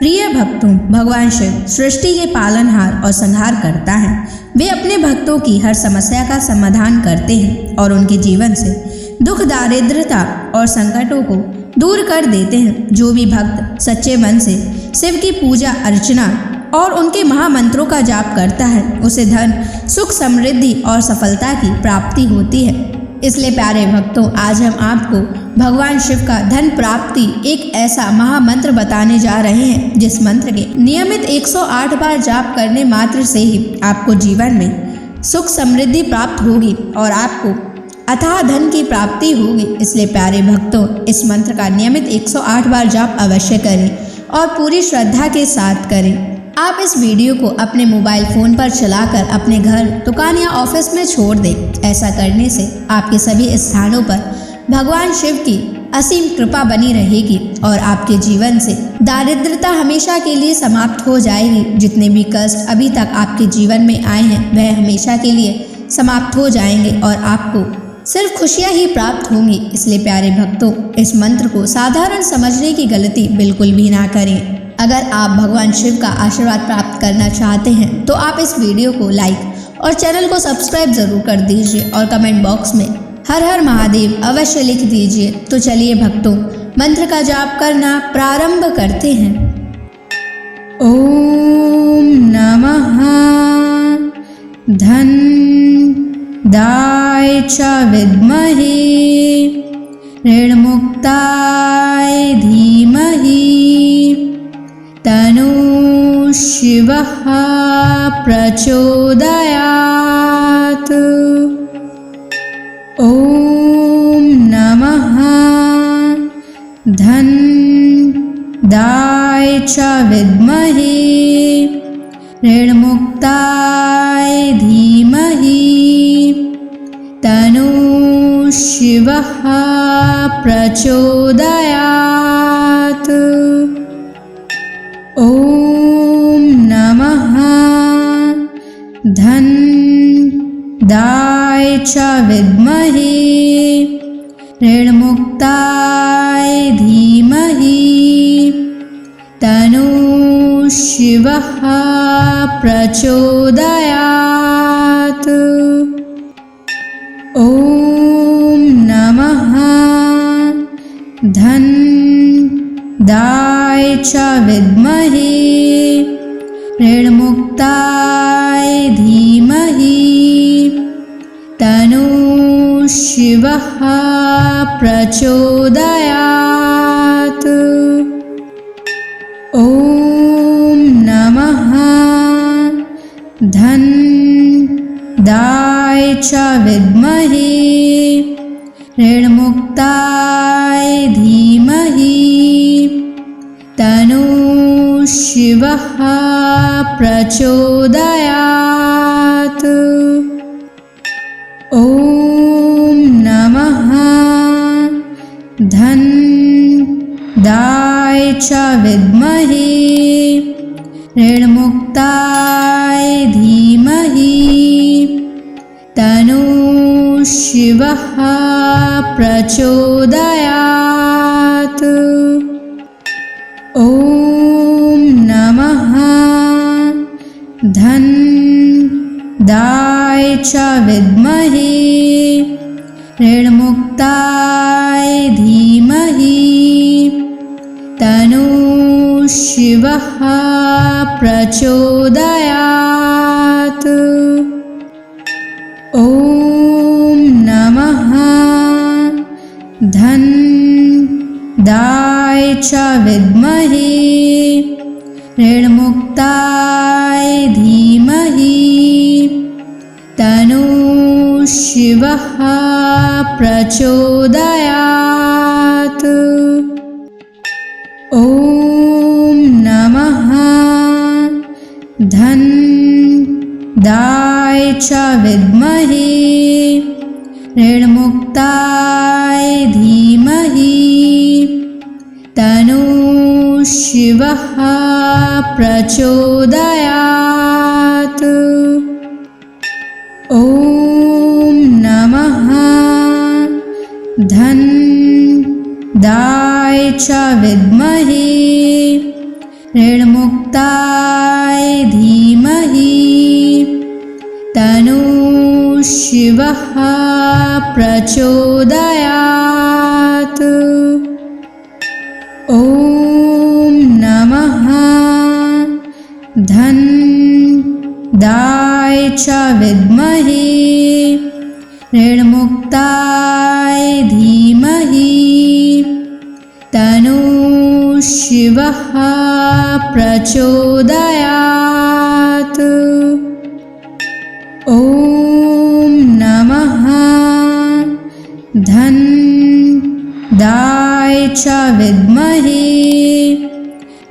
प्रिय भक्तों, भगवान शिव सृष्टि के पालनहार और संहार करता है। वे अपने भक्तों की हर समस्या का समाधान करते हैं और उनके जीवन से दुख, दारिद्रता और संकटों को दूर कर देते हैं। जो भी भक्त सच्चे मन से शिव की पूजा अर्चना और उनके महामंत्रों का जाप करता है, उसे धन, सुख, समृद्धि और सफलता की प्राप्ति होती है। इसलिए प्यारे भक्तों, आज हम आपको भगवान शिव का धन प्राप्ति एक ऐसा महामंत्र बताने जा रहे हैं, जिस मंत्र के नियमित 108 बार जाप करने मात्र से ही आपको जीवन में सुख समृद्धि प्राप्त होगी और आपको अथाह धन की प्राप्ति होगी। इसलिए प्यारे भक्तों, इस मंत्र का नियमित 108 बार जाप अवश्य करें और पूरी श्रद्धा के साथ करें। आप इस वीडियो को अपने मोबाइल फ़ोन पर चलाकर अपने घर, दुकान या ऑफिस में छोड़ दें। ऐसा करने से आपके सभी स्थानों पर भगवान शिव की असीम कृपा बनी रहेगी और आपके जीवन से दारिद्रता हमेशा के लिए समाप्त हो जाएगी। जितने भी कष्ट अभी तक आपके जीवन में आए हैं, वह हमेशा के लिए समाप्त हो जाएंगे और आपको सिर्फ खुशियाँ ही प्राप्त होंगी। इसलिए प्यारे भक्तों, इस मंत्र को साधारण समझने की गलती बिल्कुल भी ना करें। अगर आप भगवान शिव का आशीर्वाद प्राप्त करना चाहते हैं तो आप इस वीडियो को लाइक और चैनल को सब्सक्राइब जरूर कर दीजिए और कमेंट बॉक्स में हर हर महादेव अवश्य लिख दीजिए। तो चलिए भक्तों, मंत्र का जाप करना प्रारंभ करते हैं। ओम नमः धन दाय च विद्महे ऋणमुक्ताय धीमहि तनु शिवः प्रचोदयात्। ओम नमः धन दाय च विद्महे ऋणमुक्ताय धीमहि तनु शिवः प्रचोदयात्। ओम नमः धन दाय च विद्महे ऋणमुक्ताय धीमहि तनु शिवः प्रचोदयात्। ओम नमः धन दाय च विद्महे ऋणमुक्ताय धीमहि तनु शिवः प्रचोदयात्। ओम नमः धन दाय च विद्महे ऋणमुक्ताय धीमहि तनु शिवः प्रचोदयात्। ओम नमः धन दाय च विद्महे ऋणमुक्ताय धीमहि तनु शिवः प्रचोदयात्। ओम नमः धन दाय च विद्महे ऋणमुक्ताय धीमहि तनु शिवः प्रचोदयात्। ओम नमः धन दाय च विद्महे ऋणमुक्ताय धीमहि तनु शिवः प्रचोदयात्। ओम नमः धन दाय च विद्महे ऋणमुक्ताय धीमहि तनु शिवः प्रचोदयात्। ओम नमः धन दाय च विद्महे ऋणमुक्ताय धीमहि तन्नः शिवः प्रचोदयात्। ॐ नमः धन्दाय च विद्महे ऋणमुक्ताय धीमहि तन्नः शिवः प्रचोदयात्। ॐ नमः धन्दाय च विद्महे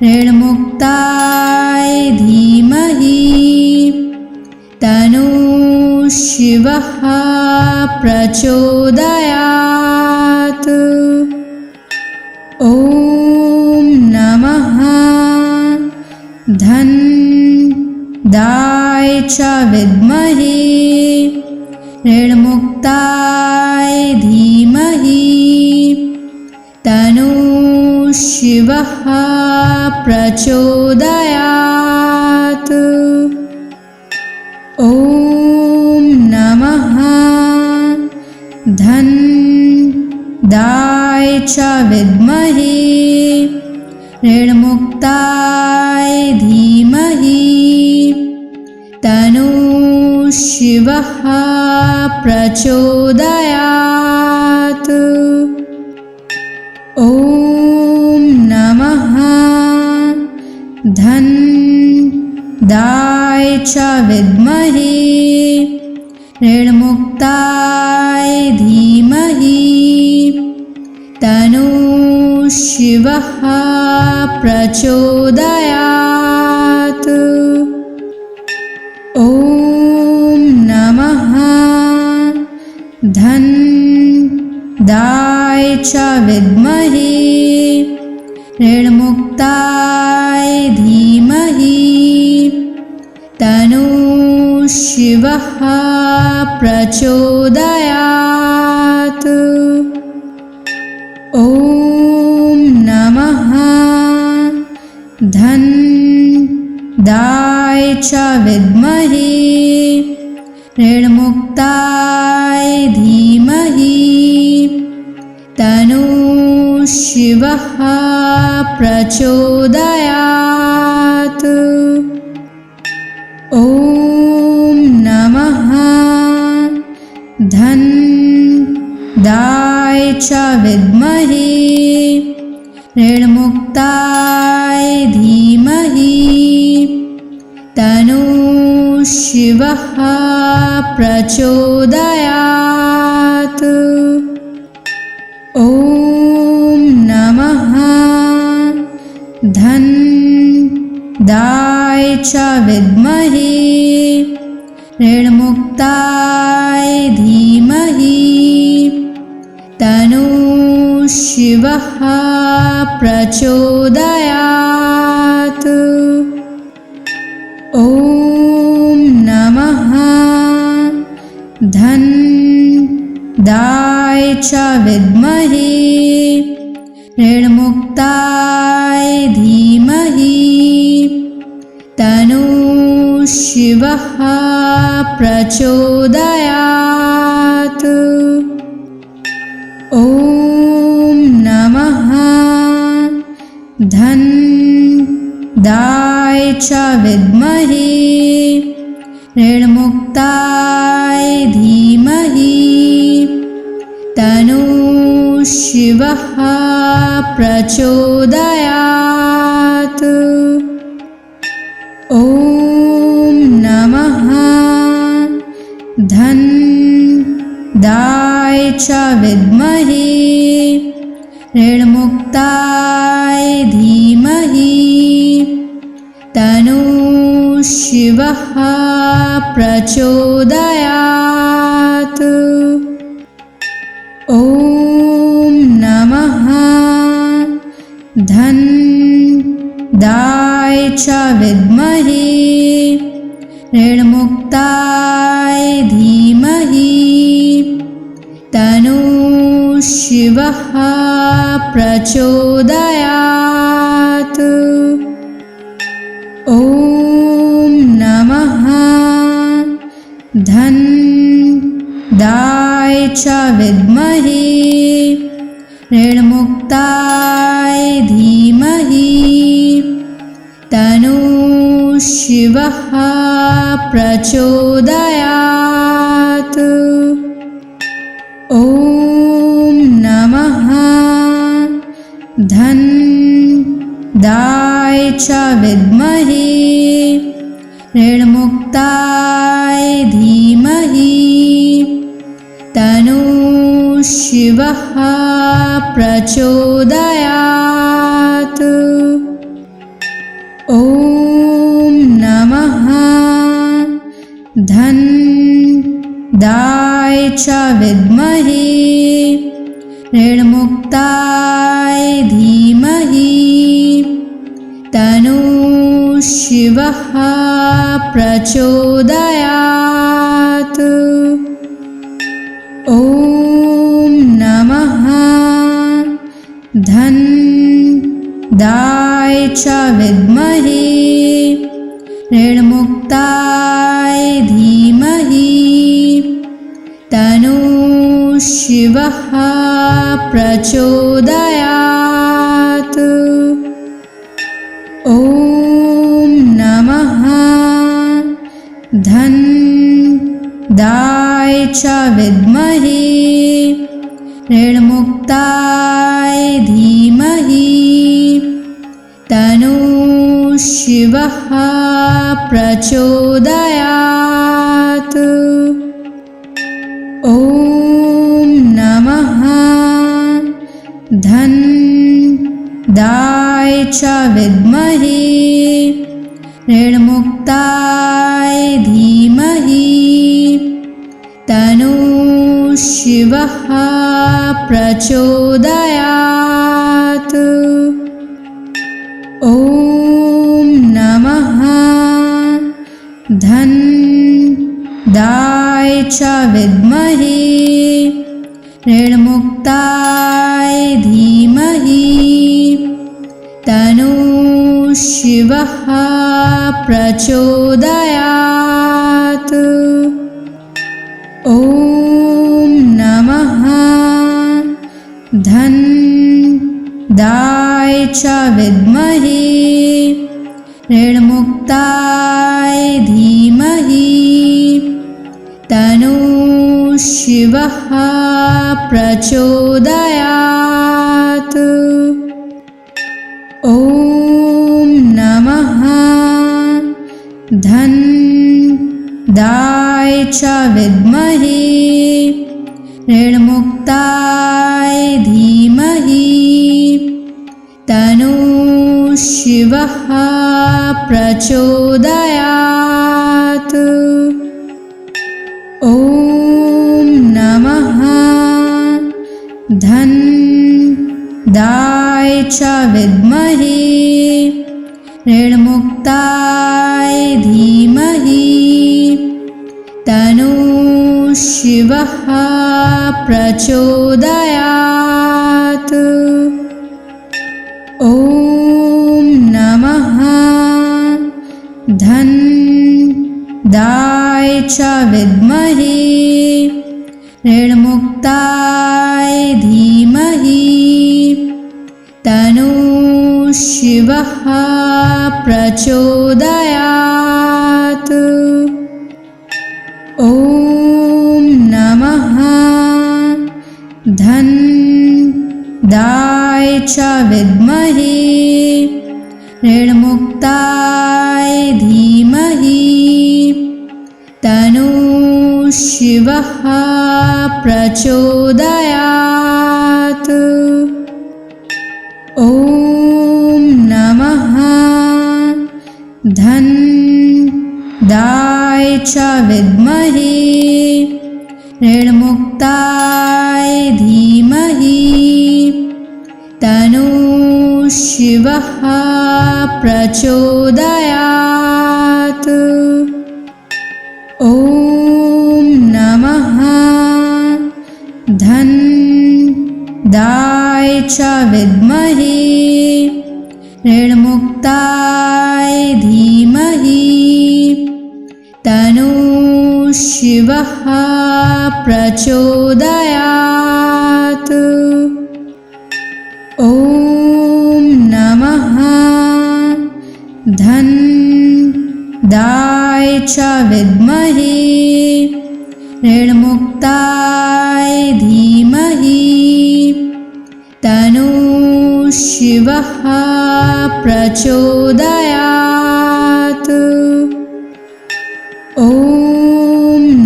ऋणमुक्ताय धीमहि तन्नः शिवः प्रचोदयात्। ॐ नमः धन्दाय च विद्महे ऋणमुक्ताय धीमहि तन्नः शिवः प्रचोदयात्। ॐ नमः धन्दाय च विद्महे ऋणमुक्ताय धीमहि तन्नः शिवः प्रचोदयात्। ॐ नमः धन्दाय च विद्महे ऋणमुक्ताय धीमहि तन्नः शिवः प्रचोदयात्। ॐ नमः धन्दाय च विद्महे ऋणमुक्ताय धीमहि तन्नः शिवः प्रचोदयात्। ॐ नमः धन्दाय च विद्महे ऋणमुक्ताय धीमहि तन्नः शिवः प्रचोदयात्। ॐ नमः धन्दाय च विद्महे ऋणमुक्ताय धीमहि तन्नः शिवः प्रचोदयात्। ॐ नमः धन्दाय च विद्महे ऋणमुक्ताय धीमहि तन्नः शिवः प्रचोदयात्। ॐ नमः धन्दाय च विद्महे ऋणमुक्ताय धीमहि तन्नः शिवः प्रचोदयात्। ॐ नमः धन्दाय च विद्महे ऋणमुक्ताय धीमहि तन्नः शिवः प्रचोदयात्। ॐ नमः धन्दाय च विद्महे ऋणमुक्ताय धीमहि तन्नः शिवः प्रचोदयात्। ॐ नमः धन्दाय च विद्महे ऋणमुक्ताय धीमहि तन्नः शिवः प्रचोदयात्। च विद्महे ऋणमुक्ताय धीमहि तन्नः शिवः प्रचोदयात्। ॐ नमः धनदाय च विद्महे ऋणमुक्ताय धीमहि तन्नः शिवः प्रचोदयात्। ॐ नमः धनदाय च विद्महे ऋणमुक्ताय धीमहि तन्नः शिवः प्रचोदयात्। ॐ नमः धनदाय च विद्महे ऋणमुक्ताय धीमहि तन्नः शिवः प्रचोदयात्। ॐ नमः धनदाय च विद्महे ऋणमुक्ताय धीमहि तन्नः शिवः प्रचोदयात्। ॐ नमः धनदाय च विद्महे ऋणमुक्ताय धीमहि तन्नः शिवः प्रचोदयात्। ॐ नमः धनदाय च विद्महे ऋणमुक्ताय धीमहि तन्नः शिवः प्रचोदयात्। ॐ नमः धनदाय च विद्महे ऋणमुक्ताय धीमहि तन्नः शिवः प्रचोदयात्। ॐ नमः धनदाय च विद्महे ऋणमुक्ताय धीमहि तन्नः शिवः प्रचोदयात्। ॐ नमः धनदाय च विद्महे ऋणमुक्ताय धीमहि तन्नः शिवः प्रचोदयात्। ॐ नमः धनदाय च विद्महे ऋणमुक्ताय धीमहि तन्नः शिवः प्रचोदयात्। ॐ नमः धनदाय च विद्महे ऋणमुक्ताय धीमहि तन्नः शिवः प्रचोदयात्। ॐ नमः धनदाय च विद्महे ऋणमुक्ताय धीमहि तन्नः शिवः प्रचोदयात्। ॐ नमः धनदाय च विद्महे ऋणमुक्ताय धीमहि तन्नः शिवः प्रचोदयात्। ॐ नमः धन्दाय च विद्महे ऋणमुक्ताय धीमहि तन्नो शिवः प्रचोदयात्। ॐ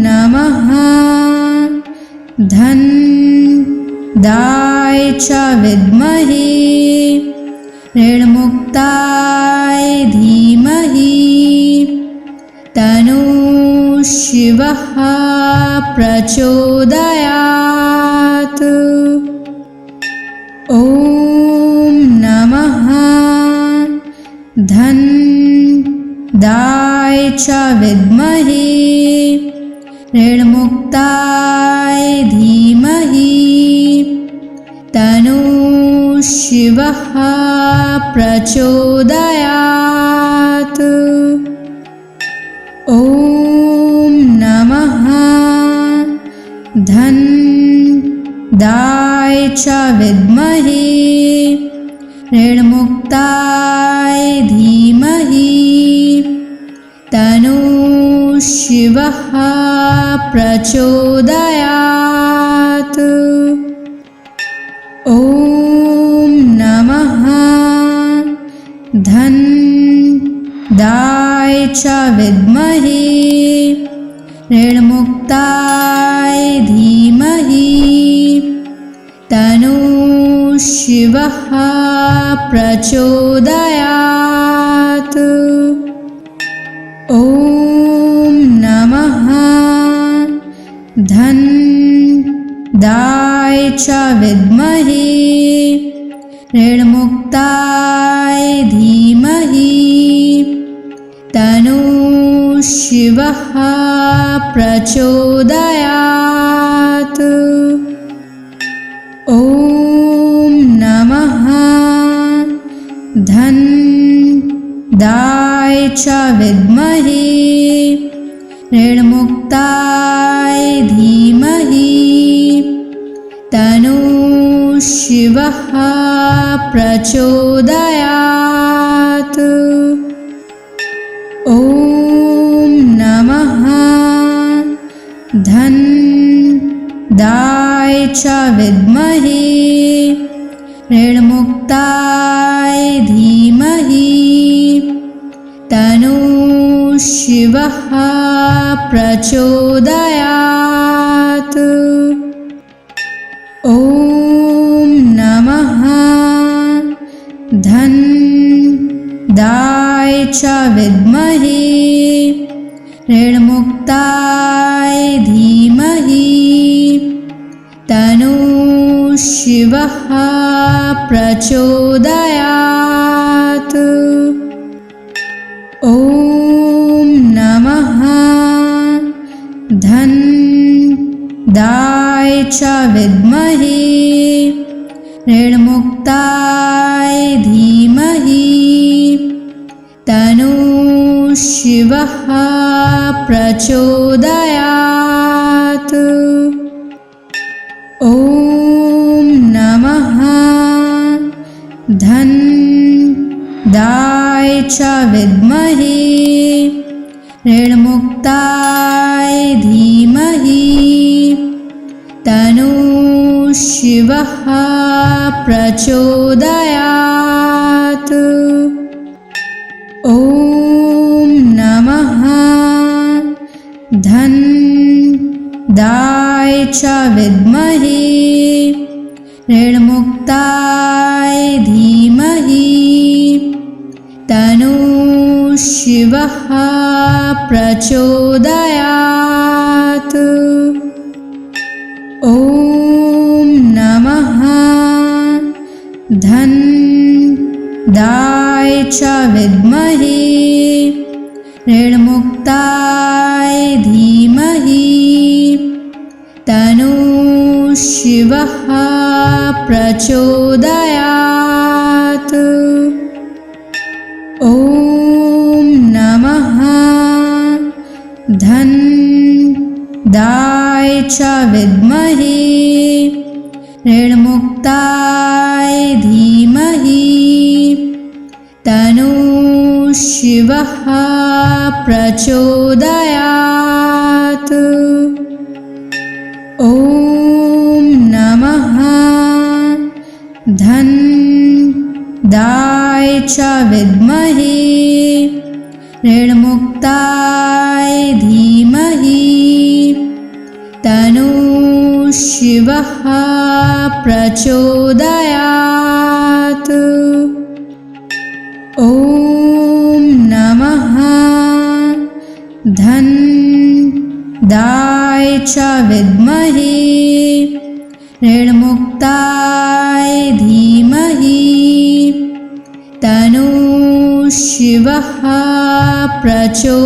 नमः धन्दाय च विद्महे ऋणमुक्ताय धीमहि तन्नो शिवः प्रचोदयात्। ॐ नमः धन्दाय च विद्महे ऋणमुक्ताय धीमहि तन्नो शिवः प्रचोदयात्। ॐ नमः धन्दाय च विद्महे ऋणमुक्ताय धीमहि तन्नो शिवः प्रचोदयात्। ॐ नमः धन्दाय च विद्महे ऋणमुक्ताय धीमहि तन्नो शिवः प्रचोदयात्। ॐ नमः धन्दाय च विद्महे ऋणमुक्ताय धीमहि तन्नो शिवः प्रचोदयात्। ॐ नमः धन्दाय च विद्महे ऋणमुक्ताय धीमहि तन्नो शिवः प्रचोदयात्। ॐ नमः धन्दाय च विद्महे ऋणमुक्ताय धीमहि तन्नो शिवः प्रचोदयात्। ॐ नमः धन्दाय च विद्महे ऋणमुक्ताय धीमहि तन्नो शिवः प्रचोदयात्। ॐ नमः धन्दाय च विद्महे ऋणमुक्ताय धीमहि तन्नो शिवः प्रचोदयात्। ॐ नमः धन्दाय च विद्महे ऋणमुक्ताय धीमहि तन्नो शिवः प्रचोदयात्। ॐ नमः धन्दाय च विद्महे ऋणमुक्ताय धीमहि तन्नो शिवः प्रचोदयात्। ॐ नमः धन्दाय च विद्महे ऋणमुक्ताय धीमहि तन्नो शिवः प्रचोदयात्। ॐ नमः च विद्महे ऋणमुक्ताय धीमहि तन्नः शिवः प्रचोदयात्। ॐ नमः धनदाय च विद्महे ऋणमुक्ताय धीमहि तन्नः शिवः प्रचोदयात्। ॐ नमः धनदाय च विद्महे ऋणमुक्ताय धीमहि तन्नः शिवः प्रचोदयात्।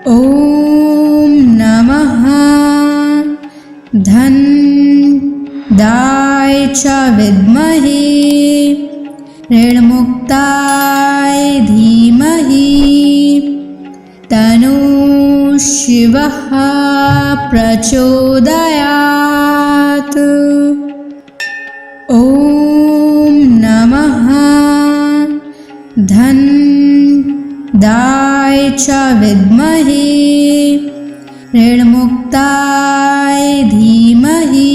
ॐ नमः धनदाय च विद्महे ऋणमुक्ताय धीमहि तन्नः शिवः प्रचोदयात्। ॐ नमः धनदाय च विद्महे ऋणमुक्ताय धीमहि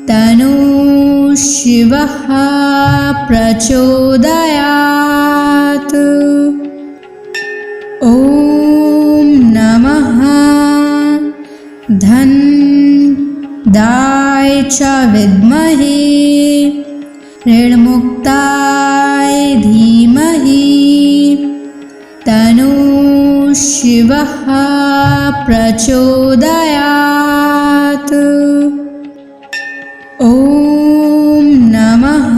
तन्नः शिवः प्रचोदयात्। ॐ नमः धनदाय च विद्महे ऋणमुक्ताय धीमहि तन्नः शिवः प्रचोदयात्। ॐ नमः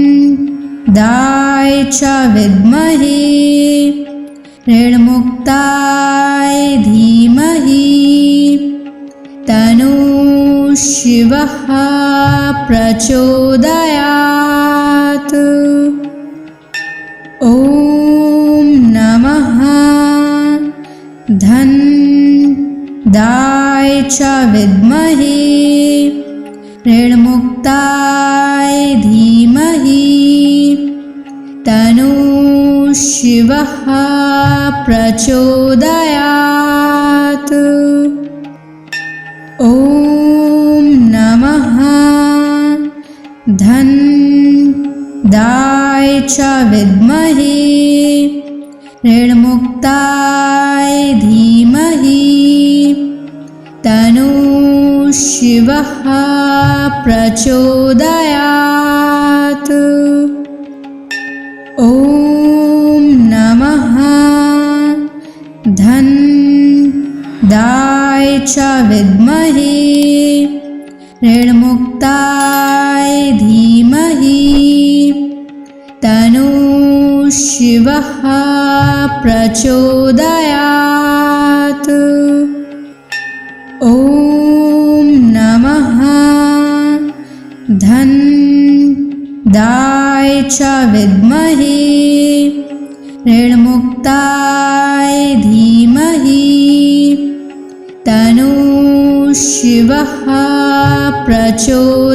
धनदाय च विद्महे ऋणमुक्ताय धीमहि तन्नः शिवः प्रचोदयात्। ॐ नमः धनदाय च विद्महे ऋणमुक्ताय धीमहि तन्नः शिवः प्रचोदयात्। ॐ नमः धनदाय च विद्महे ऋणमुक्ताय धीमहि तन्नः शिवः प्रचोदयात्। ॐ नमः धनदाय च विद्महे ऋणमुक्ताय धीमहि तन्नः शिवः प्रचोदयात्। ॐ नमः धनदाय च विद्महे ऋणमुक्ताय धीमहि तन्नः शिवः प्रचोदयात्।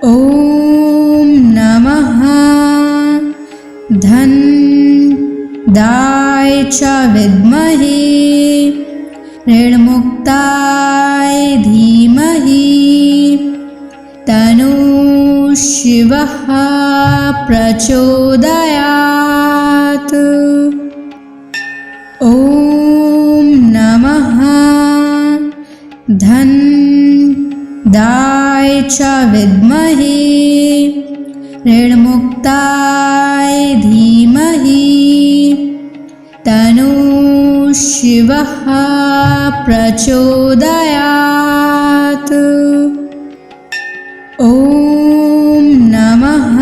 ॐ नमः धनदाय च विद्महे ऋणमुक्ताय धीमहि तन्नः शिवः प्रचोदयात्। ॐ नमः धनदाय च विद्महे ऋणमुक्ताय धीमहि तन्नः शिवः प्रचोदयात्। ॐ नमः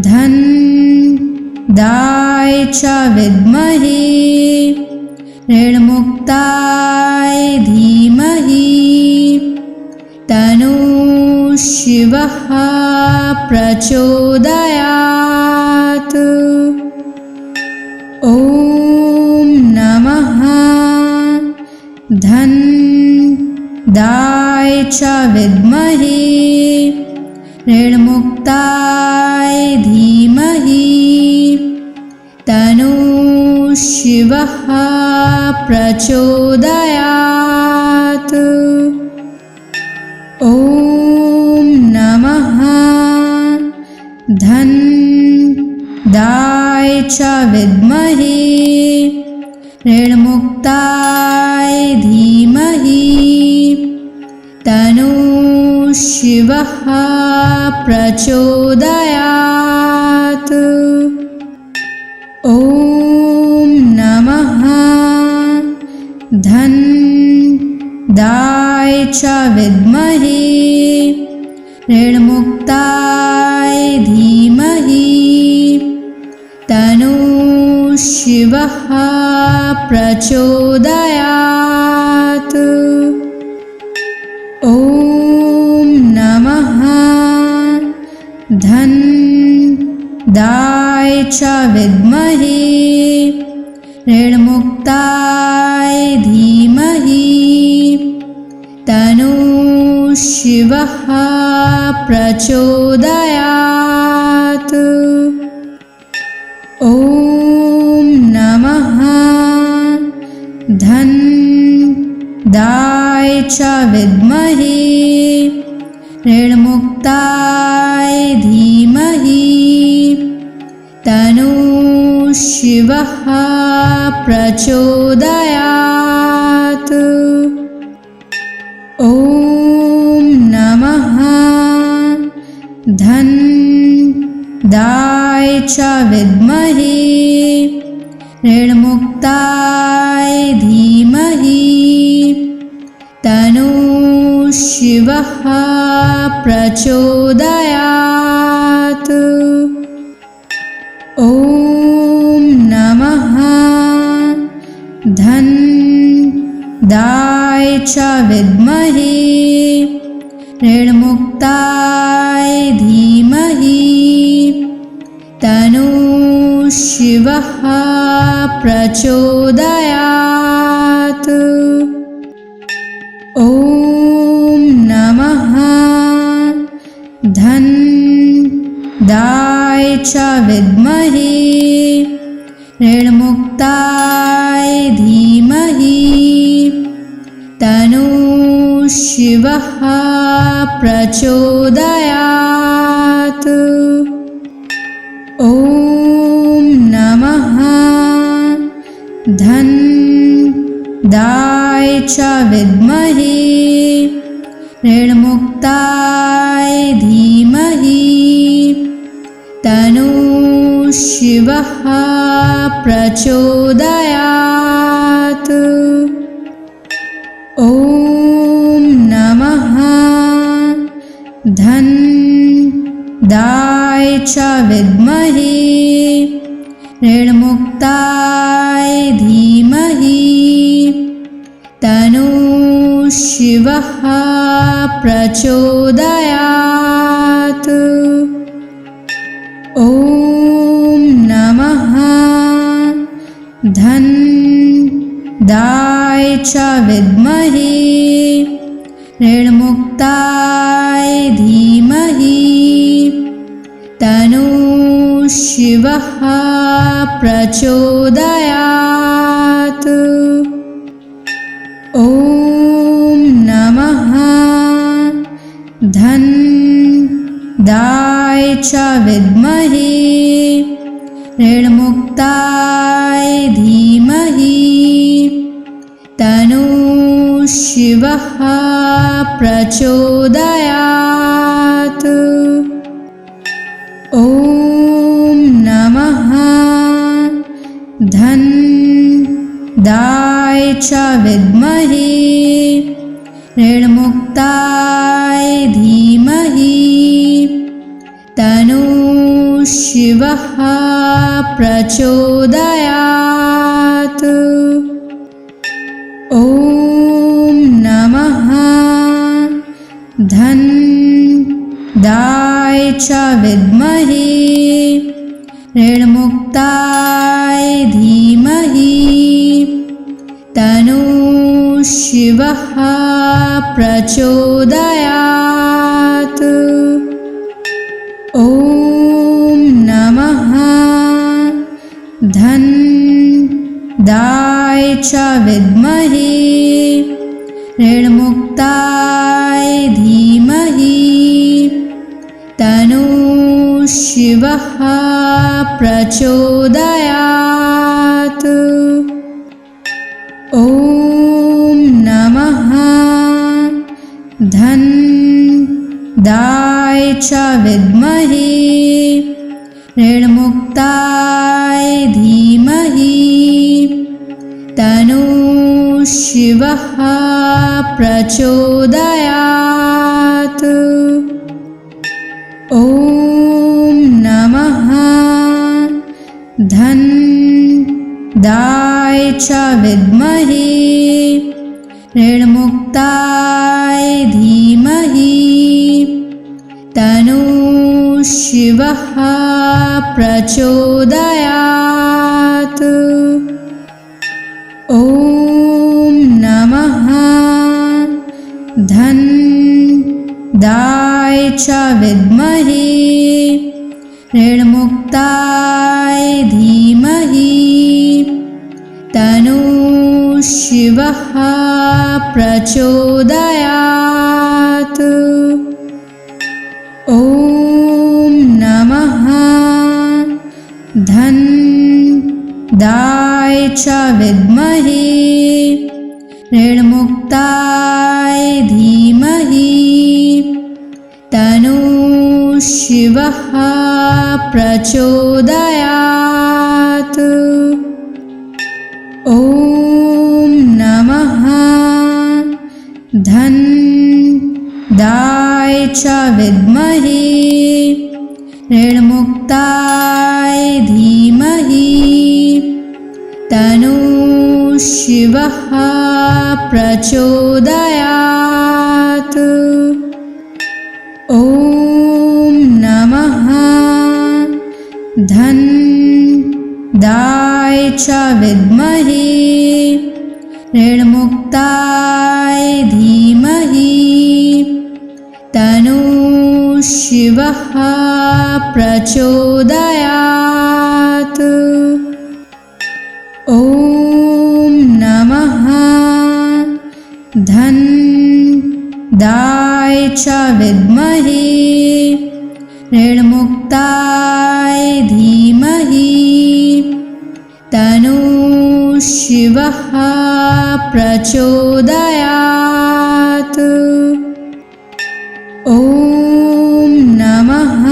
धनदाय च विद्महे ऋणमुक्ताय धीमहि तन्नः शिवः शिवः प्रचोदयात्। ॐ नमः धन्दाय च विद्महे ऋणमुक्ताय धीमहि तन्नो शिवः प्रचोदयात्। ॐ नमः धन्दाय च विद्महे ऋणमुक्ताय धीमहि तन्नो शिवः प्रचोदयात्। ॐ नमः धन्दाय च विद्महे ऋणमुक्ताय धीमहि तन्नो शिवः प्रचोदयात्। ॐ नमः धन्दाय च विद्महे ऋणमुक्ताय धीमहि तन्नो शिवः प्रचोदयात्। ॐ नमः धन्दाय च विद्महे ऋणमुक्ताय धीमहि तन्नो शिवः प्रचोदयात्। ॐ नमः धन्दाय च विद्महे ऋणमुक्ताय धीमहि तन्नो शिवः प्रचोदयात्। ॐ नमः धन्दाय च विद्महे ऋणमुक्ताय धीमहि तन्नो शिवः प्रचोदयात्। ॐ नमः धन्दाय च विद्महे ऋणमुक्ताय धीमहि तन्नो शिवः प्रचोदयात्। ॐ नमः धन्दाय च विद्महे ऋणमुक्ताय धीमहि तन्नो शिवः प्रचोदयात्। ॐ नमः धन्दाय च विद्महे ऋणमुक्ताय धीमहि तन्नो शिवः प्रचोदयात्। ॐ नमः धन्दाय च विद्महे ऋणमुक्ताय धीमहि तन्नो शिवः प्रचोदयात्। ॐ नमः धन्दाय च विद्महे ऋणमुक्ताय धीमहि तन्नो शिवः प्रचोदयात्। ॐ नमः धन्दाय च विद्महे ऋणमुक्ताय धीमहि तन्नो शिवः प्रचोदयात्। ॐ नमः धन्दाय च विद्महे ऋणमुक्ताय धीमहि तन्नो शिवः प्रचोदयात्। ॐ नमः धनदाय च विद्महे ऋणमुक्ताय धीमहि तन्नो शिवः प्रचोदयात्। ॐ नमः धनदाय च विद्महे ऋणमुक्ताय धीमहि तन्नो शिवः प्रचोदयात्। ॐ नमः धनदाय च विद्महे ऋणमुक्ताय धीमहि तन्नो शिवः प्रचोदयात्। ॐ नमः धनदाय च विद्महे ऋणमुक्ताय धीमहि तन्नो शिवः प्रचोदयात्। ॐ नमः धनदाय च विद्महे ऋणमुक्ताय धीमहि तन्नो शिवः प्रचोदयात्। ॐ नमः धनदाय च विद्महे ऋणमुक्ताय धीमहि तन्नो शिवः प्रचोदयात्। ॐ नमः धनदाय च विद्महे ऋणमुक्ताय धीमहि तन्नो शिवः प्रचोदयात्। ॐ नमः धनदाय च विद्महे ऋणमुक्ताय धीमहि तन्नो शिवः प्रचोदयात्। ॐ नमः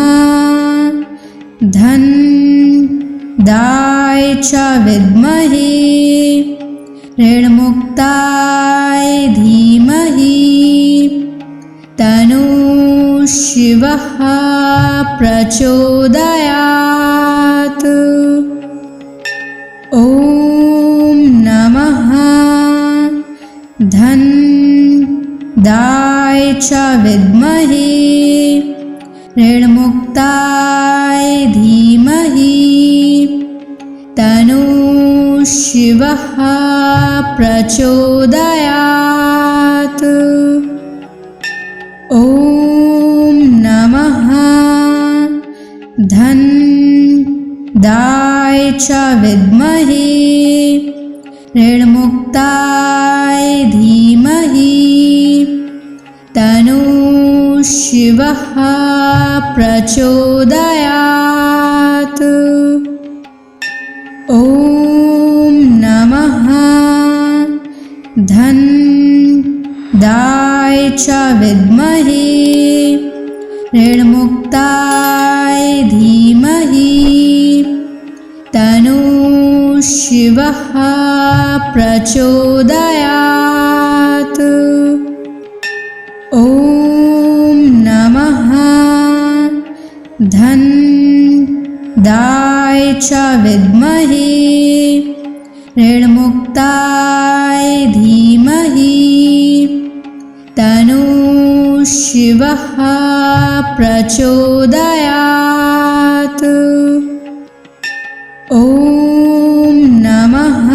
धनदाय च विद्महे ऋणमुक्ताय धीमहि तन्नो शिवः प्रचोदयात्। ॐ नमः धनदाय च विद्महे ऋणमुक्ताय धीमहि तन्नो शिवः प्रचोदयात्। ॐ नमः धनदाय च विद्महे ऋणमुक्ताय धीमहि तन्नो शिवः प्रचोदयात्। ॐ नमः धनदाय च विद्महे ऋणमुक्ताय धीमहि तन्नो शिवः प्रचोदयात्। ॐ नमः धनदाय च विद्महे ऋणमुक्ताय धीमहि तन्नो शिवः प्रचोदयात्। ॐ नमः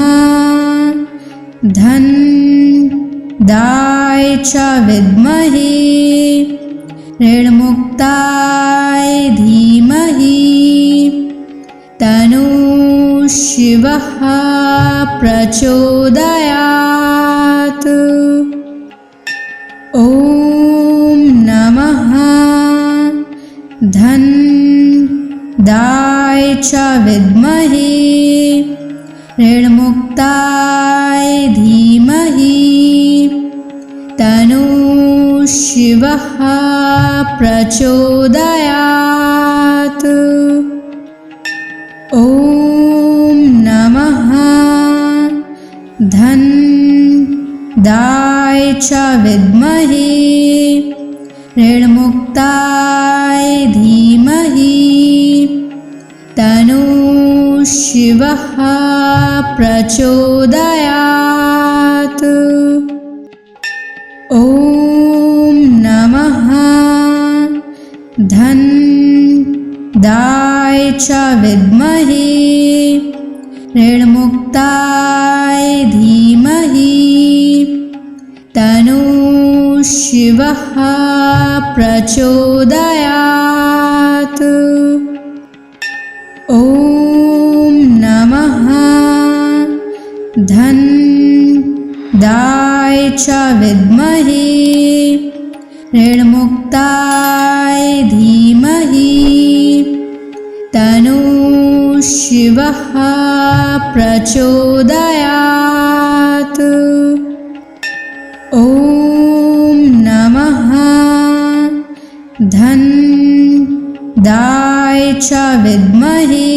धन्दाय च विद्महे ऋणमुक्ताय धीमहि तन्नो शिवः प्रचोदयात्। ॐ नमः धन्दाय च विद्महे ऋणमुक्ताय धीमहि तन्नो शिवः प्रचोदयात्। ॐ नमः धन्दाय च विद्महे ऋणमुक्ताय धीमहि तन्नो शिवः प्रचोदयात्। ॐ नमः धन्दाय च विद्महे ऋणमुक्ताय धीमहि तन्नो शिवः प्रचोदयात्। ॐ नमः धन्दाय च विद्महे ऋणमुक्ताय धीमहि तन्नो शिवः प्रचोदयात्। ॐ नमः धन्दाय च विद्महे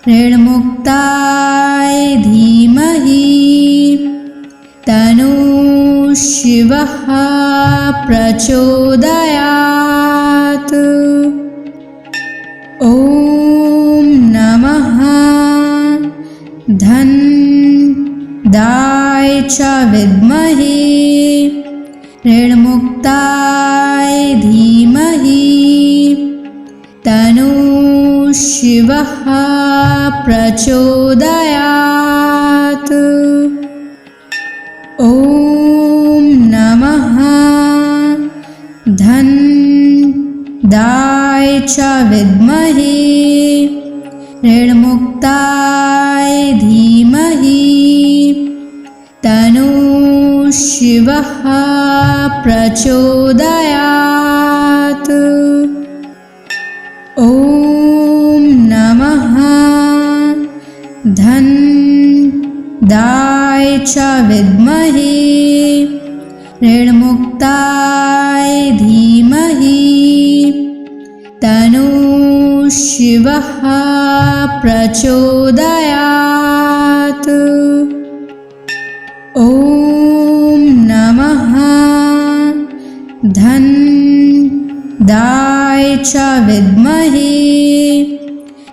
ऋणमुक्ताय धीमहि तन्नो शिवः प्रचोदयात्। ॐ नमः धन्दाय च विद्महे ऋणमुक्ताय धीमहि तन्नो शिवः प्रचोदयात्। ॐ नमः धन्दाय च विद्महे ऋणमुक्ताय धीमहि तन्नो शिवः प्रचोदयात्। ॐ नमः धन्दाय च विद्महे ऋणमुक्ताय धीमहि तन्नो शिवः प्रचोदयात्। ॐ नमः धन्दाय च विद्महे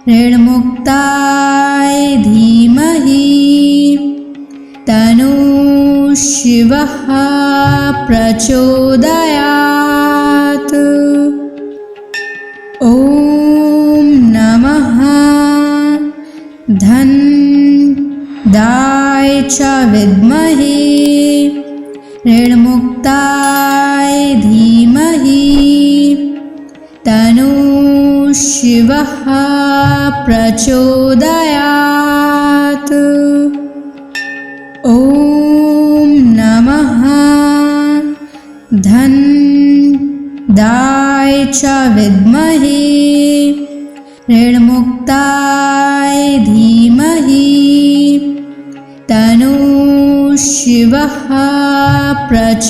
ऋणमुक्ताय धीमहि तन्नो शिवः प्रचोदयात्। ॐ नमः धन्दाय च विद्महे ऋणमुक्ताय धीमहि तन्नो शिवः प्रचोदयात्। ॐ नमः धन्दाय च विद्महे ऋणमुक्ताय धीमहि तन्नो शिवः प्रचोदयात्।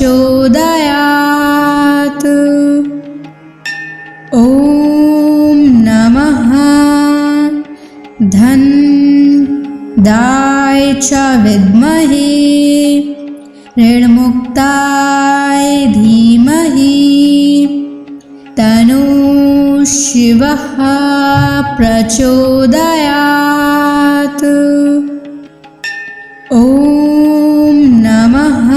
ॐ नमः धन्दाय च विद्महे ऋणमुक्ताय धीमहि तन्नो शिवः प्रचोदयात्। ॐ नमः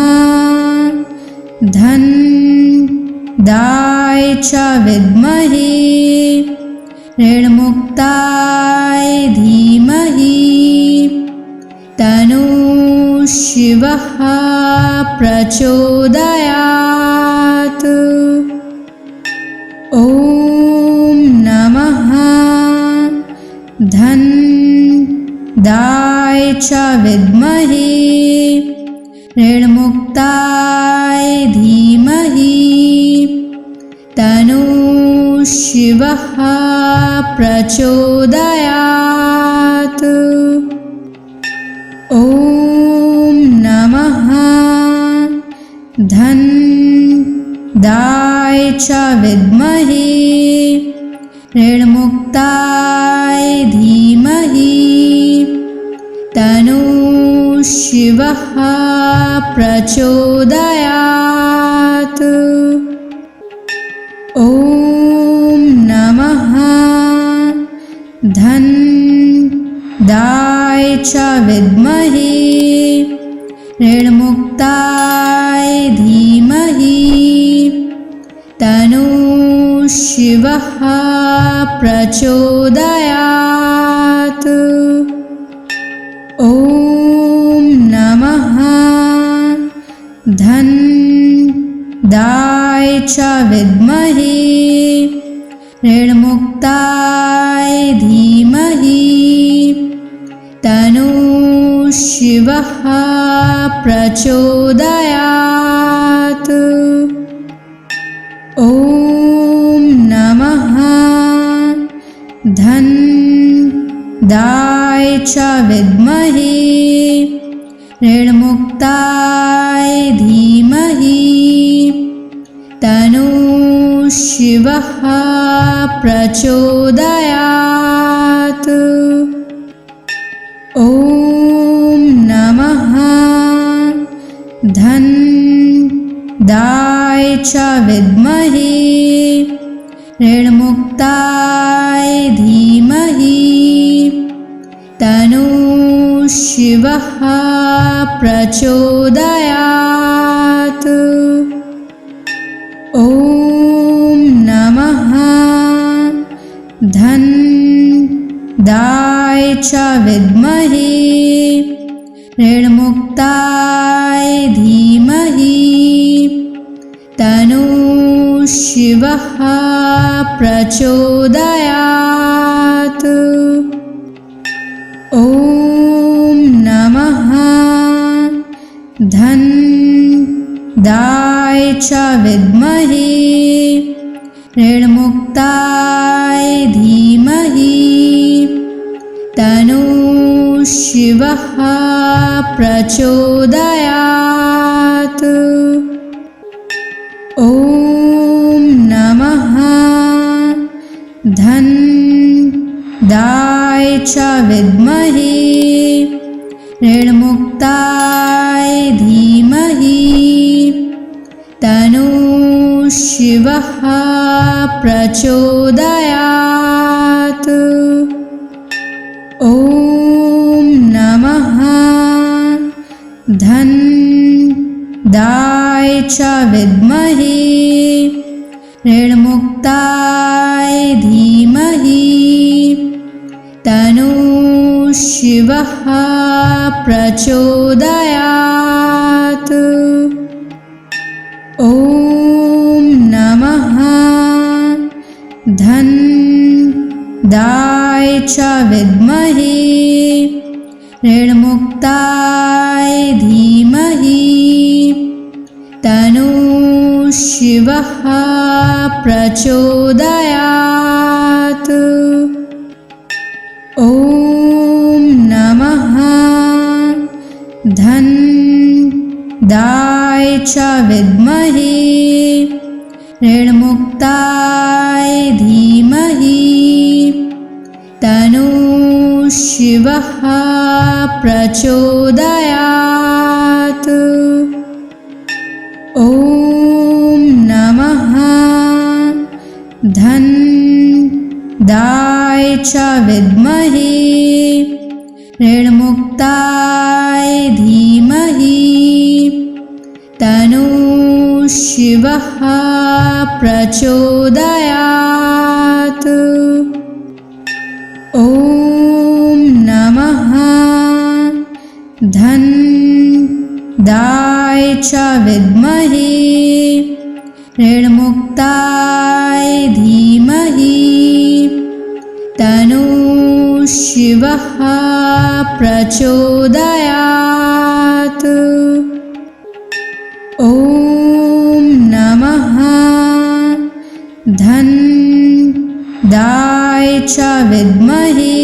च विद्महे ऋणमुक्ताय धीमहि तन्नो शिवः प्रचोदयात्। ॐ नमः धन्दाय च विद्महे ऋणमुक्ताय धीमहि तन्नो शिवः प्रचोदयात्। ॐ नमः धन्दाय च विद्महे ऋणमुक्ताय धीमहि तन्नो शिवः प्रचोदयात्। ॐ नमः धन्दाय च विद्महे ऋणमुक्ताय धीमहि तन्नो शिवः प्रचोदयात्। ॐ नमः धन्दाय च विद्महे ऋणमुक्ताय धीमहि तन्नो शिवः प्रचोदयात्। ॐ नमः धन्दाय च विद्महे ऋणमुक्ताय धीमहि तन्नो शिवः प्रचोदयात्। ॐ नमः धन्दाय च विद्महे ऋणमुक्ताय धीमहि तन्नो शिवः प्रचोदयात्। ॐ नमः धन्दाय च विद्महे ऋणमुक्ताय धीमहि तन्नो शिवः प्रचोदयात्। ॐ नमः धन्दाय च विद्महे ऋणमुक्ताय धीमहि तन्नो शिवः प्रचोदयात्। ॐ नमः धन्दाय च विद्महे ऋणमुक्ताय धीमहि तन्नो शिवः प्रचोदयात्। ॐ नमः धन्दाय च विद्महे ऋणमुक्ताय धीमहि तन्नो शिवः प्रचोदयात्। ॐ नमः धन्दाय च विद्महे ऋणमुक्ताय धीमहि तन्नो शिवः प्रचोदयात्। ॐ नमः धन्दाय च विद्महे ऋणमुक्ताय धीमहि तन्नो शिवः प्रचोदयात्। ॐ नमः धन्दाय च विद्महे ऋणमुक्ताय धीमहि तन्नो शिवः प्रचोदयात्। ॐ नमः धन्दाय च विद्महे ऋणमुक्ताय धीमहि तन्नो शिवः प्रचोदयात्। ॐ नमः धन्दाय च विद्महे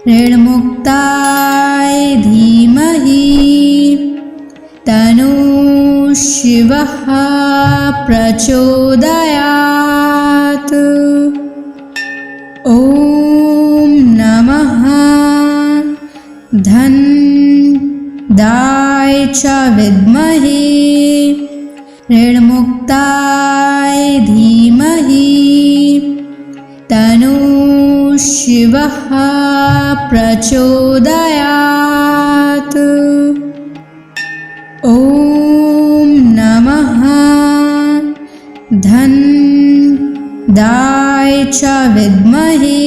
ऋणमुक्ताय धीमहि तन्नो शिवः प्रचोदयात्। ॐ नमः धन्दाय च विद्महे ऋणमुक्ताय धीमहि तन्नो शिवः प्रचोदयात्। ॐ नमः धन्दाय च विद्महे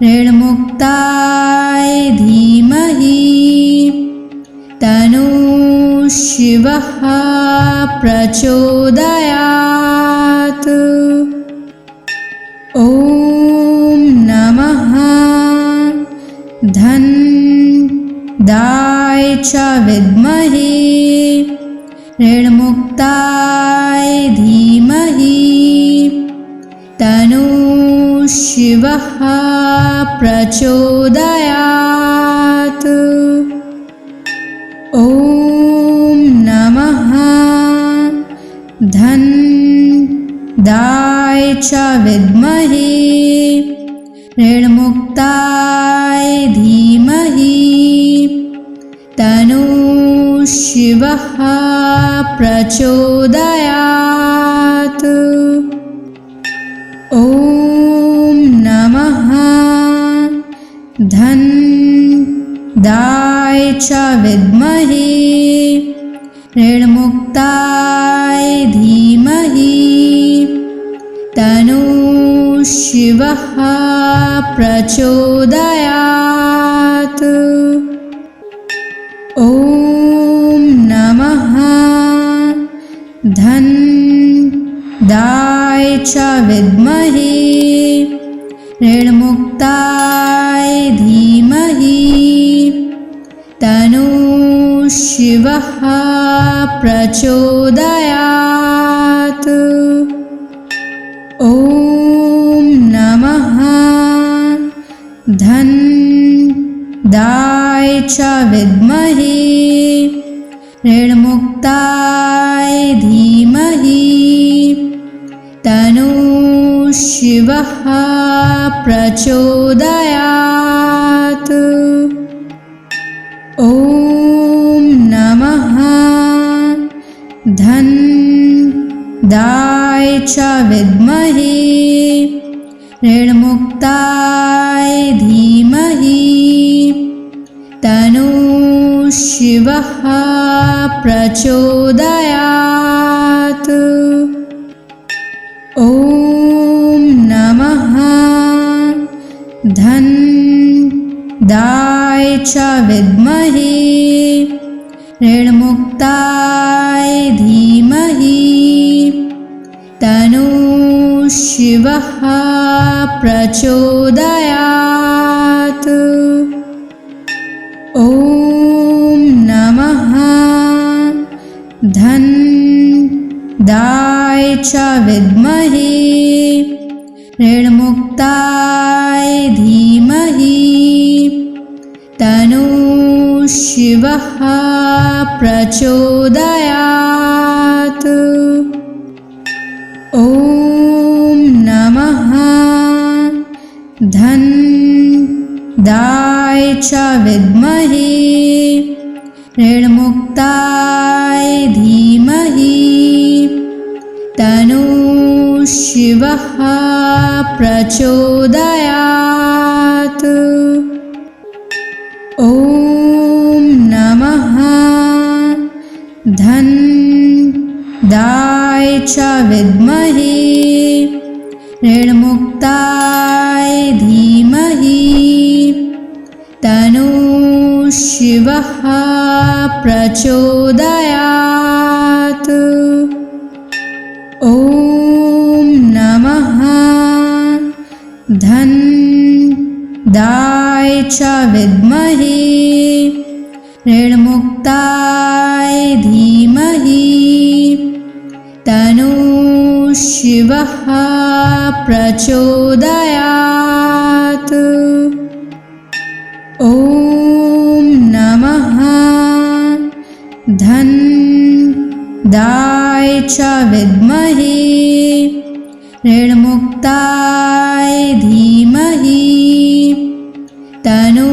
ऋणमुक्ताय धीमहि तन्नो शिवः प्रचोदयात्। ॐ नमः धन्दाय च विद्महे ऋणमुक्ताय धीमहि तन्नो शिवः प्रचोदयात्। ॐ नमः धन्दाय च विद्महे ऋणमुक्ताय धीमहि तन्नो शिवः प्रचोदयात्। ॐ नमः धन्दाय च विद्महे ऋणमुक्ताय धीमहि तन्नो शिवः प्रचोदयात्। ॐ नमः धन्दाय च विद्महे ऋणमुक्ताय धीमहि तन्नो शिवः प्रचोदयात्। ॐ नमः धन्दाय च विद्महे ऋणमुक्ताय धीमहि तन्नो शिवः प्रचोदयात्। ॐ नमः धन्दाय च विद्महे ऋणमुक्ताय धीमहि तन्नो शिवः प्रचोदयात्। ॐ नमः धन्दाय च विद्महे ऋणमुक्ताय धीमहि तन्नो शिवः प्रचोदयात्। ॐ नमः धन्दाय च विद्महे ऋणमुक्ताय धीमहि तन्नो शिवः प्रचोदयात्। ॐ नमः धन्दाय च विद्महे ऋणमुक्ताय धीमहि तन्नो शिवः प्रचोदयात्। ॐ नमः धन्दाय दाय च विद्महे ऋणमुक्ताय धीमहि तन्नो शिवः प्रचोदयात्। ॐ नमः धन दाय च विद्महे ऋणमुक्ताय धीमहि तन्नो शिवः प्रचोदयात्। ॐ नमः धन दाय च विद्महे ऋणमुक्ताय धीमहि तन्नो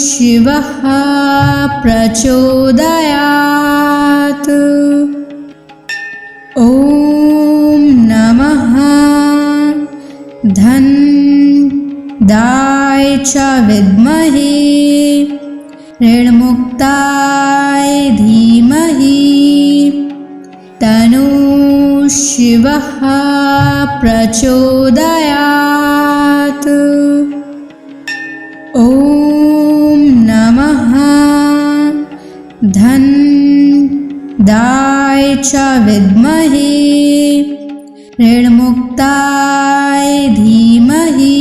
शिवः प्रचोदयात्। ॐ नमः धन दाय च विद्महे ऋणमुक्ताय धीमहि तन्नो शिवः प्रचोदयात्। ॐ नमः धन दाय च विद्महे ऋणमुक्ताय धीमहि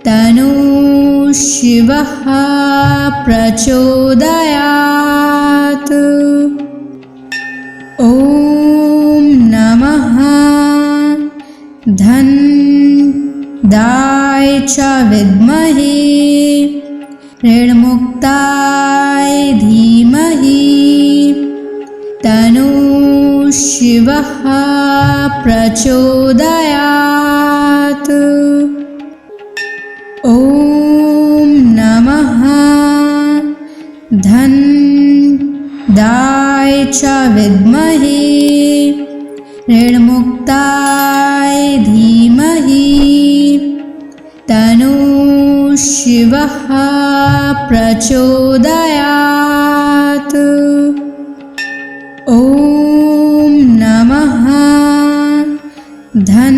तन्नो शिवः प्रचोदयात्। ॐ नमः धन दाय च विद्महे ऋणमुक्ताय धीमहि तन्नो शिवः प्रचोदयात्। ॐ नमः धन दाय च विद्महे ऋणमुक्ताय धीमहि तन्नो शिवः प्रचोदयात्। ॐ नमः धन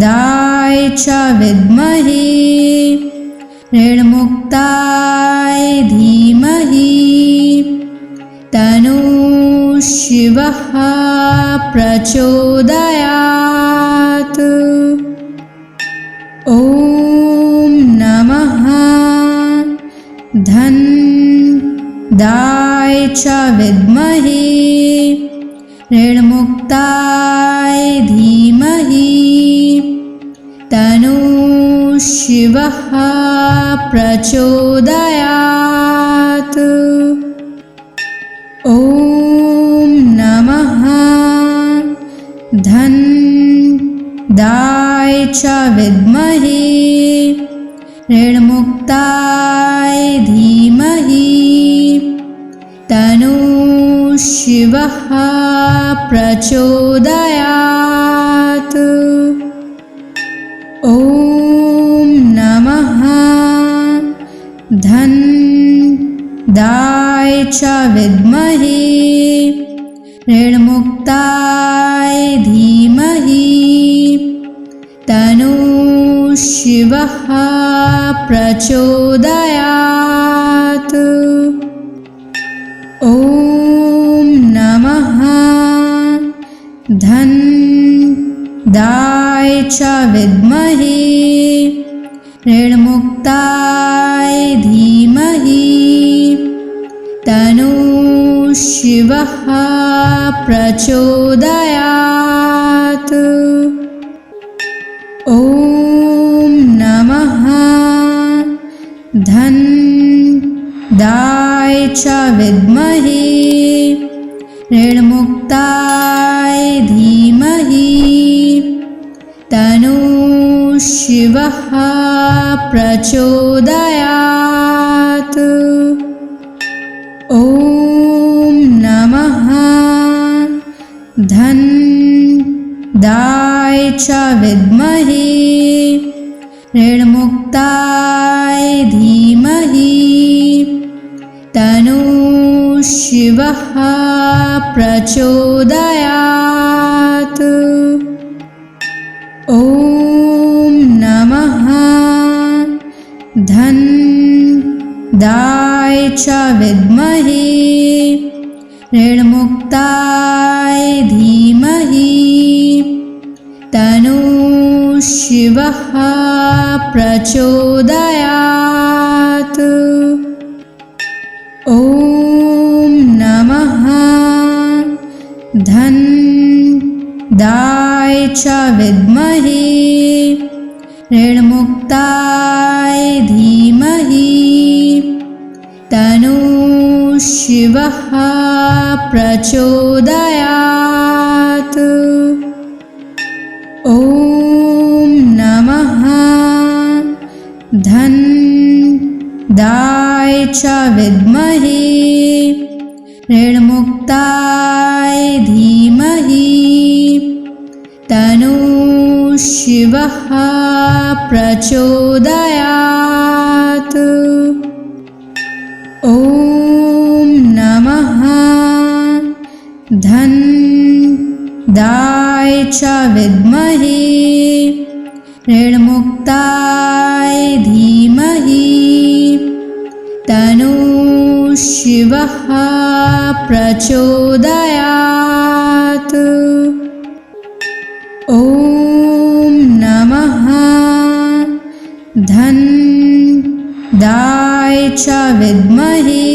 दाय च विद्महे ऋणमुक्ताय धीमहि तन्नो शिवः प्रचोदयात्। ॐ नमः धन दाय च विद्महे ऋणमुक्ताय धीमहि तन्नो शिवः प्रचोदयात्। ॐ नमः धन दाय च विद्महे ऋणमुक्ताय धीमहि तन्नो शिवः प्रचोदयात्। ॐ नमः धन दाय च विद्महे ऋणमुक्ताय धीमहि तन्नो शिवः प्रचोदयात्। ॐ नमः धन दाय च विद्महे ऋणमुक्ताय धीमहि तन्नो शिवः प्रचोदयात्। ॐ नमः धन दाय च विद्महे ऋणमुक्ताय धीमहि तन्नो शिवः प्रचोदयात्। ॐ नमः धन दाय च विद्महे ऋणमुक्ताय धीमहि तन्नो शिवः प्रचोदयात्। ॐ नमः धनदाय च विद्महे ऋणमुक्ताय धीमहि तन्नो शिवः प्रचोदयात्। ॐ नमः धनदाय च विद्महे ऋणमुक्ताय धीमहि तन्नो शिवः प्रचोदयात्। ॐ नमः धनदाय च विद्महे ऋणमुक्ताय धीमहि तन्नो शिवः प्रचोदयात्। ॐ नमः धनदाय च विद्महे ऋणमुक्ताय धीमहि तन्नो शिवः प्रचोदयात्। ॐ नमः धनदाय च विद्महे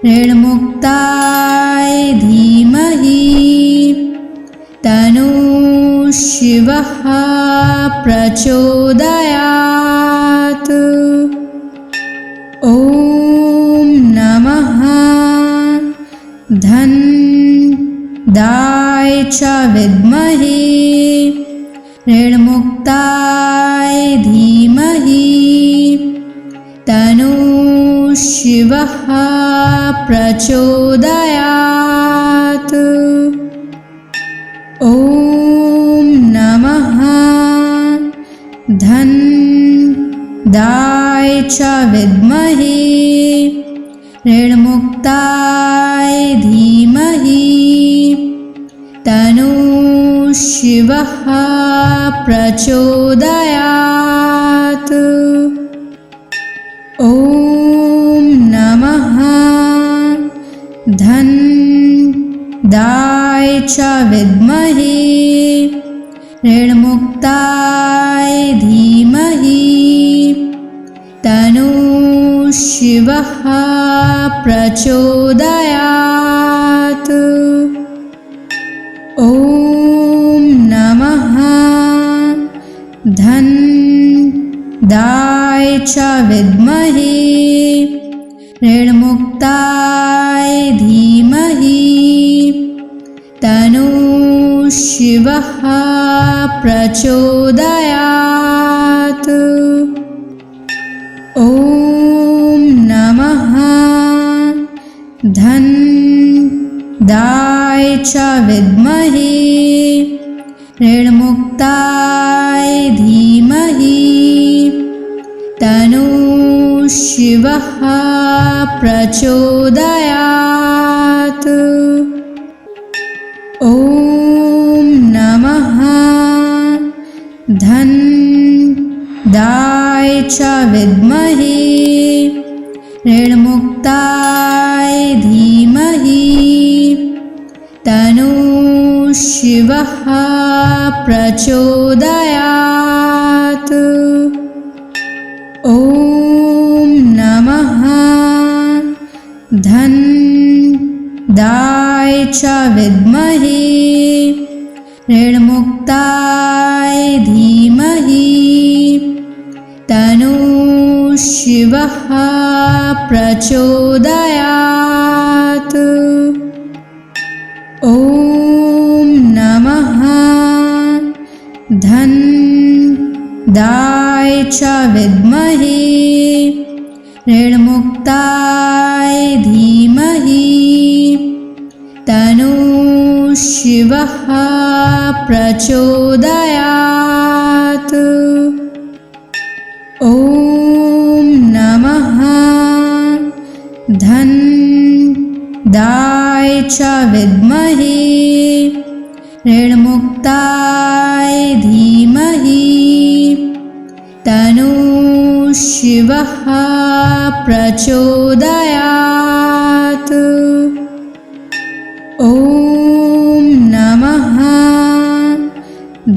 ऋणमुक्ताय धीमहि तन्नो शिवः प्रचोदयात्। ॐ नमः धनदाय च विद्महे ऋणमुक्ताय धीमहि तन्नो शिवः प्रचोदयात्। ॐ नमः धनदाय च विद्महे ऋणमुक्ताय धीमहि तन्नो शिवः प्रचोदयात्। ॐ नमः धनदाय च विद्महे ऋणमुक्ताय धीमहि तन्नो शिवः प्रचोदयात्। ॐ नमः धनदाय च विद्महे ऋणमुक्ताय धीमहि तन्नो शिवः प्रचोदयात्। ॐ नमः धनदाय च विद्महे ऋणमुक्ताय धीमहि तन्नो शिवः प्रचोदयात्। ॐ नमः धनदाय च विद्महे ऋणमुक्ताय धीमहि तन्नो शिवः प्रचोदयात्। ॐ नमः धनदाय च विद्महे ऋणमुक्ताय धीमहि तन्नो शिवः प्रचोदयात्। ॐ नमः धनदाय च विद्महे ऋणमुक्ताय धीमहि तन्नो शिवः प्रचोदयात्। ॐ नमः धनदाय दाय च विद्महे ऋणमुक्ताय धीमहि तन्नो शिवः प्रचोदयात्। ॐ नमः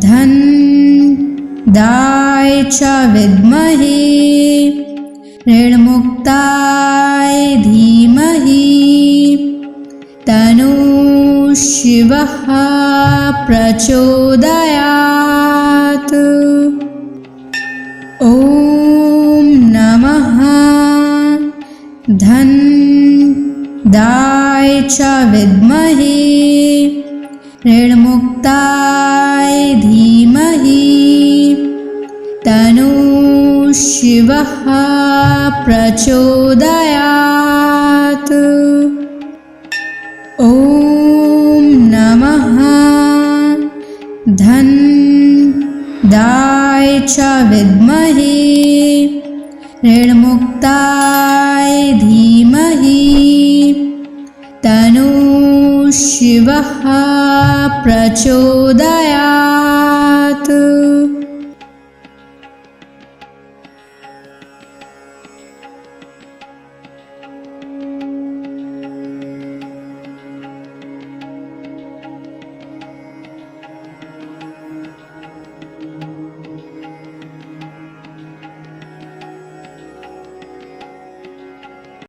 धन दाय च विद्महे ऋणमुक्ताय धीमहि तन्नो शिवः प्रचोदयात्। ॐ नमः धन दाय च विद्महे ऋणमुक्ताय धीमहि तन्नो शिवः प्रचोदयात्। ॐ नमः धन दाय च विद्महे ऋणमुक्ताय धीमहि तन्नो शिवः प्रचोदयात्।